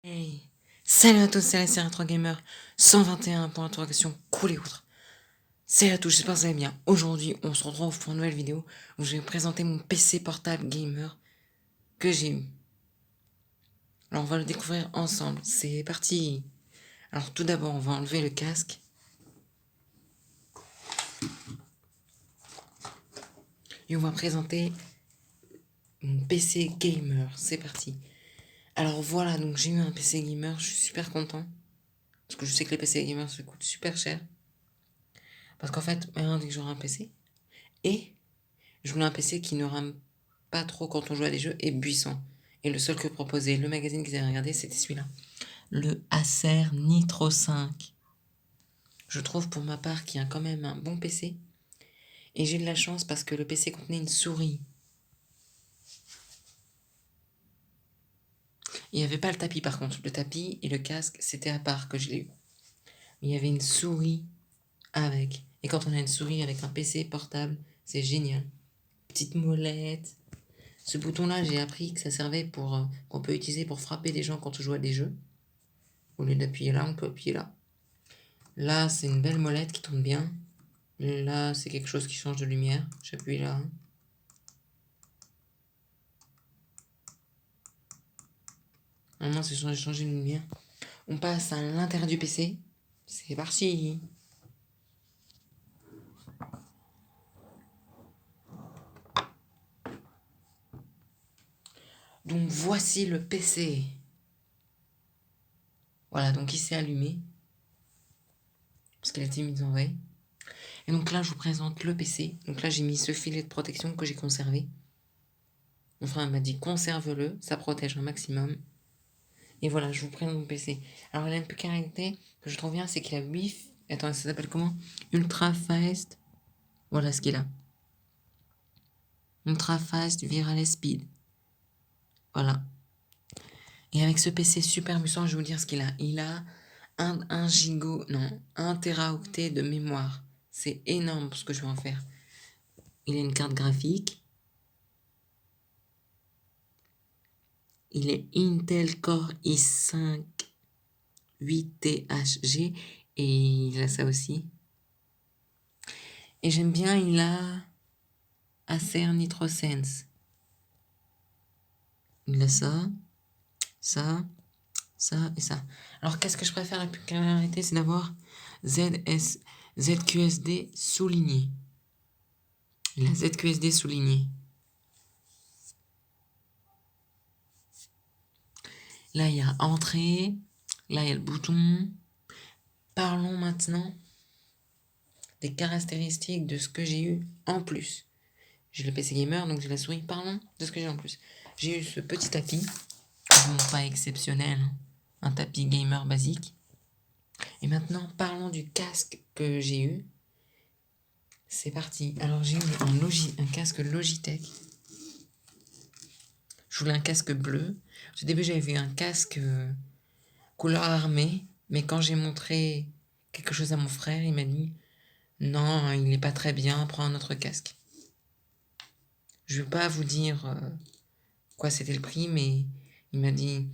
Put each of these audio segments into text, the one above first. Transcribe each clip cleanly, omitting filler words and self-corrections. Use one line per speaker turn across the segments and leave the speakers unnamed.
Hey, salut à tous, c'est la série 3 Gamer 121 pour interrogation cool et outre. Salut à tous, j'espère que vous allez bien. Aujourd'hui, on se retrouve pour une nouvelle vidéo où je vais vous présenter mon PC portable gamer que j'ai eu. Alors, on va le découvrir ensemble. C'est parti. Alors, tout d'abord, on va enlever le casque. Et on va présenter mon PC gamer. C'est parti. Alors voilà, donc j'ai eu un PC gamer, je suis super content. Parce que je sais que les PC gamers ça coûte super cher. Parce qu'en fait, maintenant, dès que j'aurai un PC, et je voulais un PC qui ne rame pas trop quand on joue à des jeux et puissant. Et le seul que proposait le magazine qu'ils avaient regardé, c'était celui-là. Le Acer Nitro 5. Je trouve pour ma part qu'il y a quand même un bon PC. Et j'ai de la chance parce que le PC contenait une souris. Il n'y avait pas le tapis par contre. Le tapis et le casque, c'était à part que je l'ai eu. Mais il y avait une souris avec. Et quand on a une souris avec un PC portable, c'est génial. Petite molette. Ce bouton-là, j'ai appris que ça servait pour qu'on peut utiliser pour frapper les gens quand on joue à des jeux. Au lieu d'appuyer là, on peut appuyer là. Là, c'est une belle molette qui tourne bien. Là, c'est quelque chose qui change de lumière. J'appuie là. Maintenant, c'est changer de lumière. On passe à l'intérieur du PC. C'est parti. Donc, voici le PC. Voilà, donc il s'est allumé. Parce qu'il a été mis en veille. Et donc là, je vous présente le PC. Donc là, j'ai mis ce filet de protection que j'ai conservé. Mon frère m'a dit conserve-le, ça protège un maximum. Et voilà, je vous présente mon PC. Alors, il a une particularité que je trouve bien, c'est qu'il a 8... Attends, ça s'appelle comment? Ultra Fast. Voilà ce qu'il a. Ultra Fast Viral Speed. Voilà. Et avec ce PC super puissant, je vais vous dire ce qu'il a. Il a 1 teraoctet de mémoire. C'est énorme pour ce que je vais en faire. Il a une carte graphique. Il est Intel Core i5 8THG et il a ça aussi. Et j'aime bien, il a Acer Nitro Sense. Il a ça et ça. Alors qu'est-ce que je préfère? La particularité, c'est d'avoir ZQSD souligné. Il a ZQSD souligné. Là, il y a entrée. Là, il y a le bouton. Parlons maintenant des caractéristiques de ce que j'ai eu en plus. J'ai le PC Gamer, donc j'ai la souris. Parlons de ce que j'ai en plus. J'ai eu ce petit tapis. Bon, pas exceptionnel. Un tapis gamer basique. Et maintenant, parlons du casque que j'ai eu. C'est parti. Alors, j'ai eu un casque Logitech. Je voulais un casque bleu. Au début, j'avais vu un casque couleur armée. Mais quand j'ai montré quelque chose à mon frère, il m'a dit non, il n'est pas très bien, prends un autre casque. Je ne vais pas vous dire quoi c'était le prix, mais il m'a dit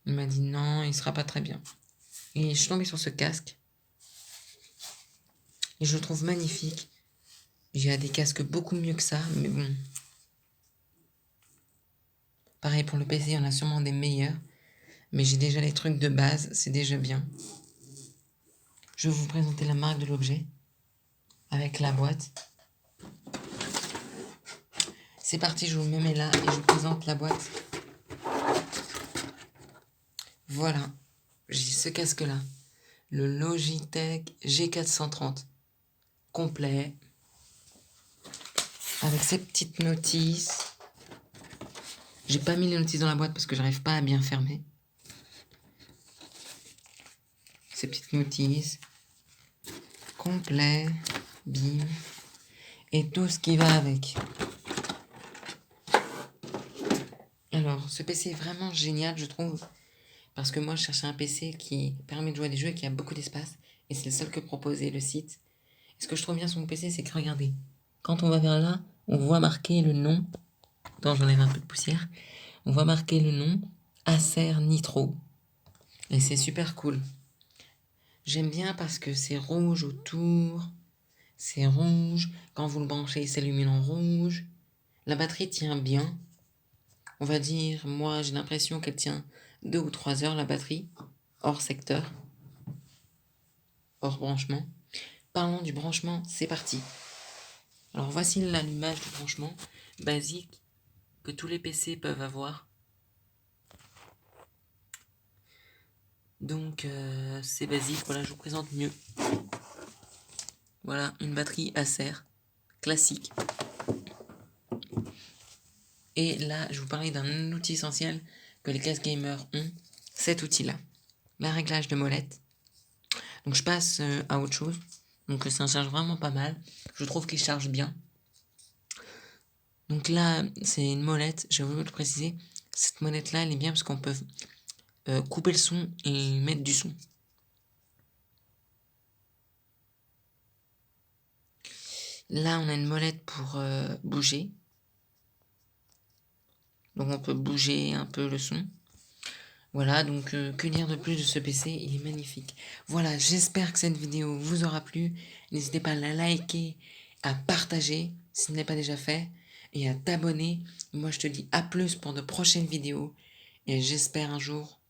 non, il sera pas très bien. Et je suis tombée sur ce casque. Et je le trouve magnifique. J'ai des casques beaucoup mieux que ça, mais bon. Pareil pour le PC, il y en a sûrement des meilleurs. Mais j'ai déjà les trucs de base, c'est déjà bien. Je vais vous présenter la marque de l'objet. Avec la boîte. C'est parti, je vous mets là et je vous présente la boîte. Voilà, j'ai ce casque-là. Le Logitech G430. Complet. Avec ces petites notices. J'ai pas mis les notices dans la boîte parce que j'arrive pas à bien fermer. Ces petites notices. Complet. Bim. Et tout ce qui va avec. Alors, ce PC est vraiment génial, je trouve. Parce que moi, je cherchais un PC qui permet de jouer à des jeux et qui a beaucoup d'espace. Et c'est le seul que proposait le site. Et ce que je trouve bien sur mon PC, c'est que regardez. Quand on va vers là, on voit marquer le nom. Attends, j'enlève un peu de poussière. On voit marquer le nom Acer Nitro. Et c'est super cool. J'aime bien parce que c'est rouge autour, c'est rouge. Quand vous le branchez, il s'illumine en rouge. La batterie tient bien. On va dire, moi j'ai l'impression qu'elle tient 2 ou 3 heures la batterie, hors secteur, hors branchement. Parlons du branchement, c'est parti. Alors voici l'allumage du branchement basique que tous les PC peuvent avoir. Donc c'est basique, voilà, je vous présente mieux. Voilà, une batterie Acer, classique. Et là, je vous parlais d'un outil essentiel que les casques gamers ont, cet outil-là, le réglage de molette. Donc je passe à autre chose. Donc ça charge vraiment pas mal. Je trouve qu'il charge bien. Donc là, c'est une molette, j'ai voulu le préciser. Cette molette-là, elle est bien parce qu'on peut couper le son et mettre du son. Là, on a une molette pour bouger. Donc on peut bouger un peu le son. Voilà, donc que dire de plus de ce PC, il est magnifique. Voilà, j'espère que cette vidéo vous aura plu. N'hésitez pas à la liker, à partager si ce n'est pas déjà fait, et à t'abonner. Moi je te dis à plus pour de prochaines vidéos, et j'espère un jour,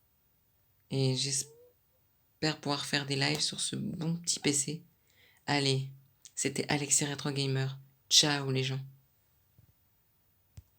et j'espère pouvoir faire des lives sur ce bon petit PC. Allez, c'était Alexis Retro Gamer. Ciao les gens.